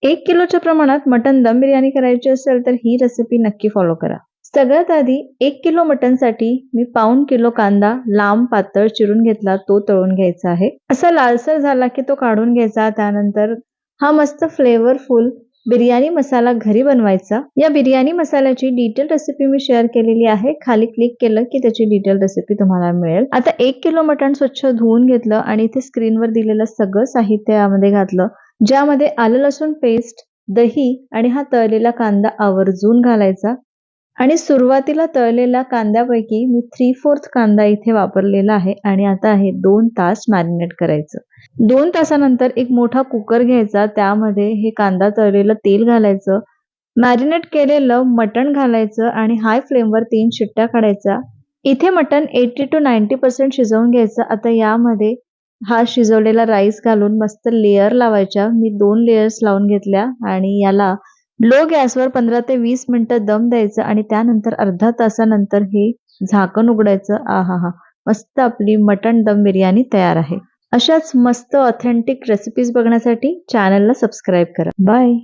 1 किलोच्या प्रमाणात मटण दम बिर्याणी करायची असेल तर ही रेसिपी नक्की फॉलो करा. सगळ्यात आधी 1 किलो मटणसाठी मी पाऊण किलो कांदा लांब पातळ चिरून घेतला, तो तळून घ्यायचा आहे. असा लालसर झाला की तो काढून घ्यायचा. त्यानंतर हा मस्त फ्लेवरफुल बिर्याणी मसाला घरी बनवायचा. या बिर्याणी मसाल्याची डिटेल रेसिपी मी शेअर केलेली आहे. खाली क्लिक केलं की त्याची डिटेल रेसिपी तुम्हाला मिळेल. आता 1 किलो मटण स्वच्छ धुवून घेतलं आणि इथे स्क्रीनवर दिलेलं सगळं साहित्य यामध्ये घातलं, ज्यामध्ये आलं लसूण पेस्ट, दही आणि हा तळलेला कांदा आवर्जून घालायचा. आणि सुरुवातीला तळलेल्या कांद्यापैकी मी 3/4 कांदा इथे वापरलेला आहे आणि आता आहे 2 तास मॅरिनेट करायचं. 2 तासानंतर एक मोठा कुकर घ्यायचा, त्यामध्ये हे कांदा तळलेलं तेल घालायचं, मॅरिनेट केलेलं मटण घालायचं आणि हाय फ्लेमवर 3 शिट्ट्या काढायच्या. इथे मटण 80 to 90% शिजवून घ्यायचं. आता यामध्ये हा शिजवलेला राईस घालून मस्त लेयर लावायच्या. मी 2 लेयर्स लावून घेतल्या आणि याला लो गॅसवर 15 ते 20 मिनिटं दम द्यायचं आणि त्यानंतर अर्धा तासानंतर हे झाकण उघडायचं. आहाहा! मस्त आपली मटण दम बिर्याणी तयार आहे. अशाच मस्त ऑथेंटिक रेसिपीज बघण्यासाठी चॅनलला सबस्क्राईब करा. बाय.